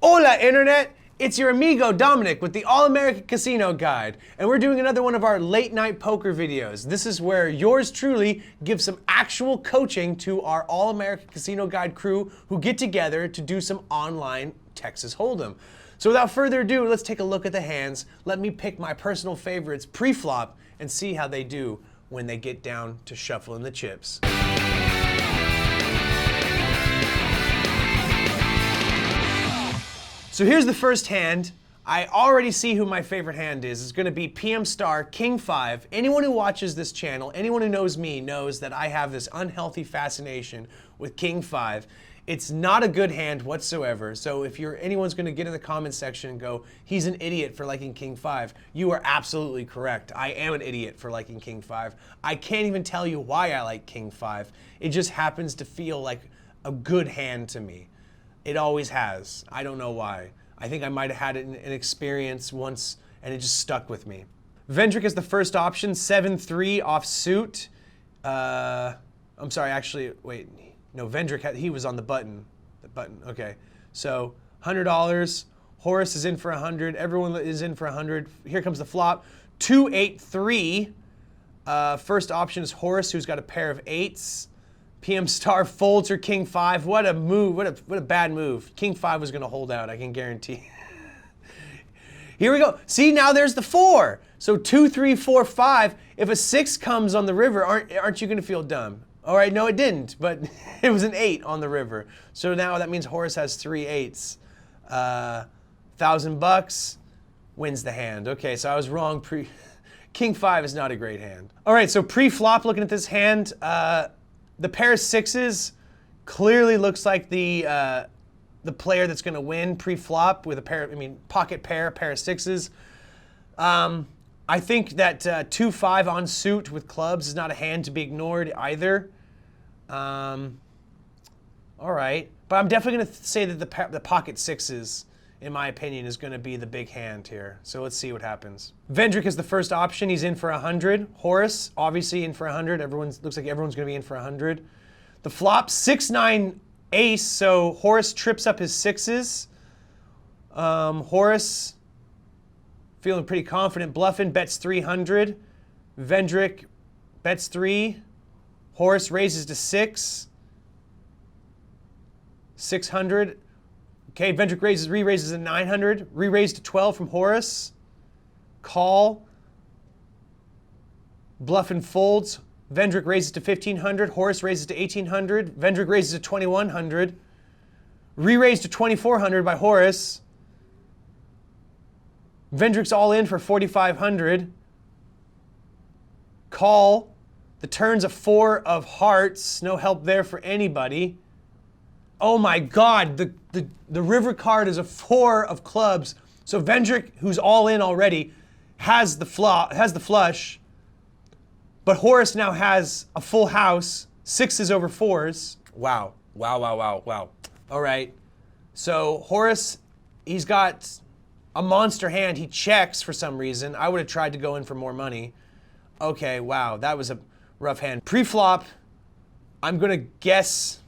Hola, Internet! It's your amigo Dominic with the All-American Casino Guide, and we're doing another one of our late-night poker videos. This is where yours truly gives some actual coaching to our All-American Casino Guide crew who get together to do some online Texas Hold'em. So without further ado, let's take a look at the hands. Let me pick my personal favorites pre-flop and see how they do when they get down to shuffling the chips. So here's the first hand. I already see who my favorite hand is. It's gonna be PM Star, King 5. Anyone who watches this channel, anyone who knows me knows that I have this unhealthy fascination with King 5. It's not a good hand whatsoever. So if anyone's gonna get in the comments section and go, he's an idiot for liking King 5, you are absolutely correct. I am an idiot for liking King 5. I can't even tell you why I like King 5. It just happens to feel like a good hand to me. It always has. I don't know why. I think I might have had an experience once and it just stuck with me. Vendrick is the first option, 7-3 off suit. I'm sorry, actually, wait. No, Vendrick, he was on the button. Okay. So, $100. Horace is in for 100. Everyone is in for 100. Here comes the flop. 2-8-3. First option is Horace, who's got a pair of 8s. PM Star folds her King 5. What a move, what a bad move. King 5 was gonna hold out, I can guarantee. Here we go. See, now there's the 4. So 2, 3, 4, 5. If a 6 comes on the river, aren't you gonna feel dumb? All right, no it didn't, but it was an 8 on the river. So now that means Horace has 3 8s. $1,000 wins the hand. Okay, so I was wrong. King 5 is not a great hand. All right, so pre-flop, looking at this hand, the pair of 6s clearly looks like the player that's going to win pre-flop with a pair. Pocket pair of 6s. I think that 2-5 on suit with clubs is not a hand to be ignored either. All right, but I'm definitely going to say that the pocket 6s, in my opinion, is going to be the big hand here. So let's see what happens. Vendrick is the first option. He's in for 100. Horace, obviously in for 100. Looks like everyone's going to be in for 100. The flop, 6-9 ace. So Horace trips up his 6s. Horace, feeling pretty confident, bluffing, bets 300. Vendrick bets 3. Horace raises to 6. 600. Okay, Vendrick re-raises to 900. Re-raise to 12 from Horace. Call. Bluff and folds. Vendrick raises to 1,500. Horace raises to 1,800. Vendrick raises to 2,100. Re-raise to 2,400 by Horace. Vendrick's all in for 4,500. Call. The turn's a 4 of hearts. No help there for anybody. Oh my God, the river card is a 4 of clubs. So Vendrick, who's all in already, has the flush, but Horace now has a full house, 6s over 4s. Wow. All right, so Horace, he's got a monster hand. He checks for some reason. I would have tried to go in for more money. Okay, wow, that was a rough hand. Pre-flop, I'm gonna guess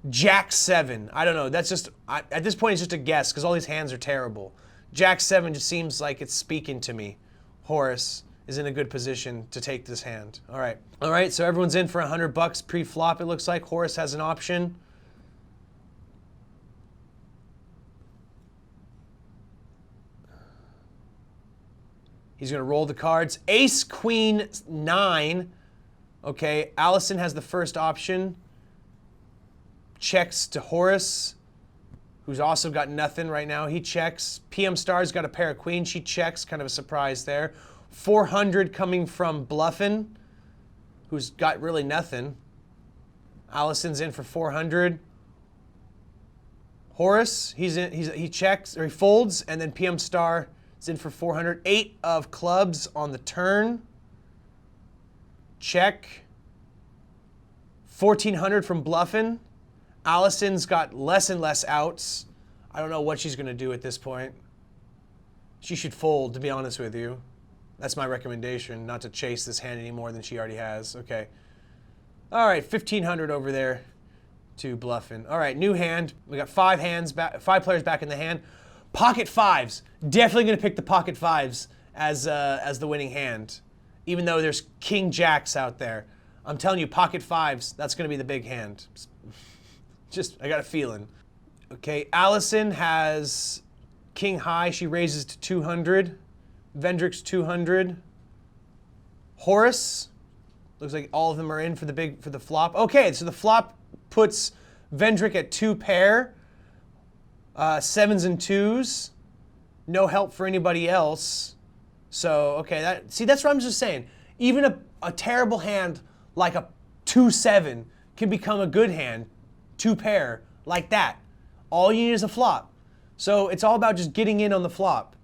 Jack 7. I don't know. That's just, at this point, it's just a guess because all these hands are terrible. Jack 7 just seems like it's speaking to me. Horace is in a good position to take this hand. All right. All right, so everyone's in for $100 pre-flop, it looks like. Horace has an option. He's going to roll the cards. Ace, Queen, 9. Okay, Allison has the first option. Checks to Horace, who's also got nothing right now. He checks. PM Star's got a pair of queens. She checks. Kind of a surprise there. 400 coming from Bluffin, who's got really nothing. Allison's in for 400. Horace, he checks, or he folds, and then PM Star is in for 400. 8 of clubs on the turn. Check. 1,400 from Bluffin. Allison's got less and less outs. I don't know what she's going to do at this point. She should fold, to be honest with you. That's my recommendation, not to chase this hand any more than she already has. Okay. All right, 1,500 over there to bluffing. All right, new hand. We got 5 hands back, 5 players back in the hand. Pocket fives. Definitely gonna pick the pocket fives as the winning hand, even though there's king jacks out there. I'm telling you, pocket fives. That's gonna be the big hand. I got a feeling. Okay, Allison has king high. She raises to 200. Vendrick's 200. Horace. Looks like all of them are in for the flop. Okay, so the flop puts Vendrick at 2 pair. 7s and 2s. No help for anybody else. So, okay, that's what I'm just saying. Even a terrible hand like a 2-7 can become a good hand, 2 pair, like that. All you need is a flop. So it's all about just getting in on the flop.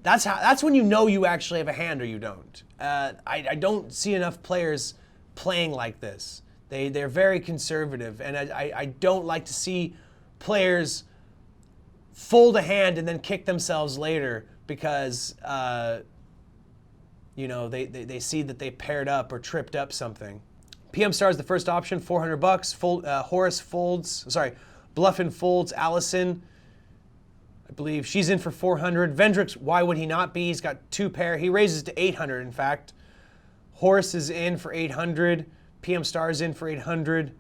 That's when you know you actually have a hand or you don't. I don't see enough players playing like this. They're very conservative, and I don't like to see players fold a hand and then kick themselves later because you know, they see that they paired up or tripped up something. PM Star is the first option, $400. Horace folds, sorry, Bluffin folds. Allison, I believe she's in for 400. Vendrick's, why would he not be? He's got 2 pair. He raises to 800, in fact. Horace is in for 800. PM Star is in for 800.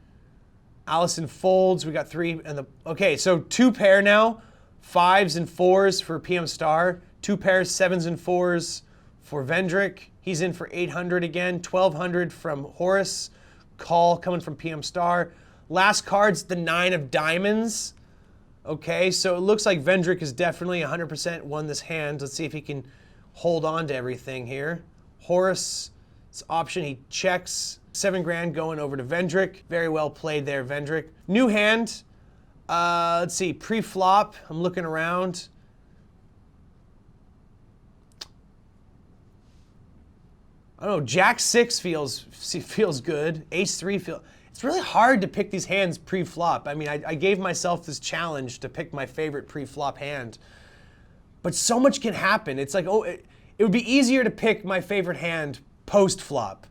Allison folds. We got 3 and okay, so 2 pair now. 5s and 4s for PM Star. 2 pairs, 7s and 4s for Vendrick. He's in for 800 again. 1200 from Horace. Call coming from PM Star. Last card's the 9 of diamonds. Okay, so it looks like Vendrick has definitely 100% won this hand. Let's see if he can hold on to everything here. Horace's option, he checks. 7 grand going over to Vendrick. Very well played there, Vendrick. New hand. Let's see, pre-flop. I'm looking around. I don't know, Jack 6 feels good. Ace 3 feels... It's really hard to pick these hands pre-flop. I mean, I gave myself this challenge to pick my favorite pre-flop hand. But so much can happen. It's like, oh, it would be easier to pick my favorite hand post-flop.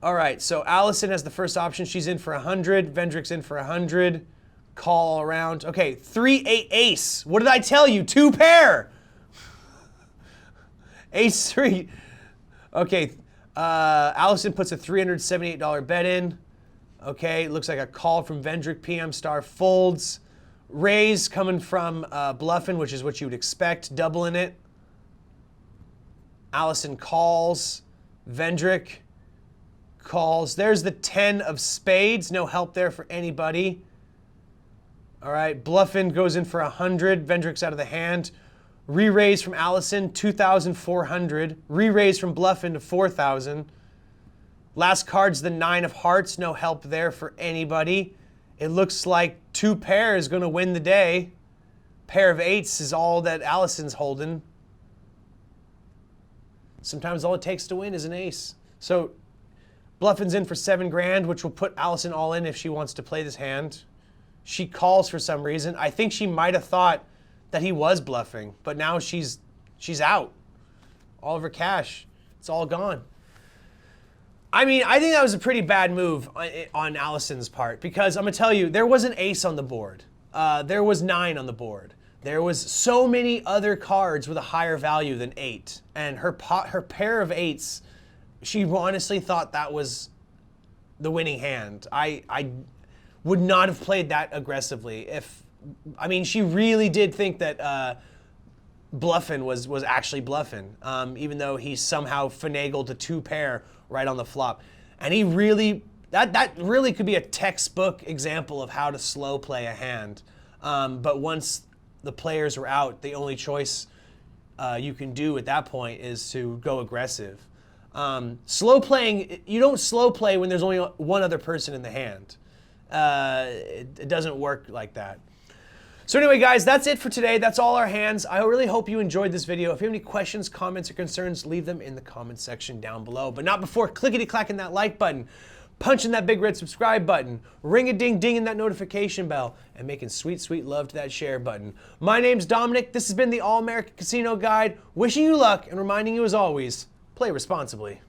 All right, so Allison has the first option. She's in for 100. Vendrick's in for 100. Call all around. Okay, 3-8 ace. What did I tell you? 2 pair. Ace 3. Okay, Allison puts a $378 bet in. Okay, looks like a call from Vendrick. PM Star folds. Raise coming from Bluffin, which is what you would expect, doubling it. Allison calls. Vendrick calls. There's the 10 of spades. No help there for anybody. All right, Bluffin goes in for 100. Vendrick's out of the hand. Re-raise from Allison, 2,400. Re-raise from Bluffin to 4,000. Last card's the 9 of hearts. No help there for anybody. It looks like 2 pair is going to win the day. Pair of 8s is all that Allison's holding. Sometimes all it takes to win is an ace. So Bluffin's in for 7 grand, which will put Allison all in if she wants to play this hand. She calls for some reason. I think she might have thought that he was bluffing, but now she's out. All of her cash, it's all gone. I mean, I think that was a pretty bad move on Allison's part because I'm gonna tell you, there was an ace on the board. There was 9 on the board. There was so many other cards with a higher value than 8, and her pair of 8s, she honestly thought that was the winning hand. I would not have played that aggressively I mean, she really did think that Bluffin was actually bluffing, even though he somehow finagled a 2 pair right on the flop. And he really, that really could be a textbook example of how to slow play a hand. But once the players were out, the only choice you can do at that point is to go aggressive. Slow playing, you don't slow play when there's only one other person in the hand. It doesn't work like that. So anyway, guys, that's it for today. That's all our hands. I really hope you enjoyed this video. If you have any questions, comments, or concerns, leave them in the comment section down below. But not before clickety-clacking that like button, punching that big red subscribe button, ring-a-ding-dinging that notification bell, and making sweet, sweet love to that share button. My name's Dominic. This has been the All-American Casino Guide. Wishing you luck and reminding you, as always, play responsibly.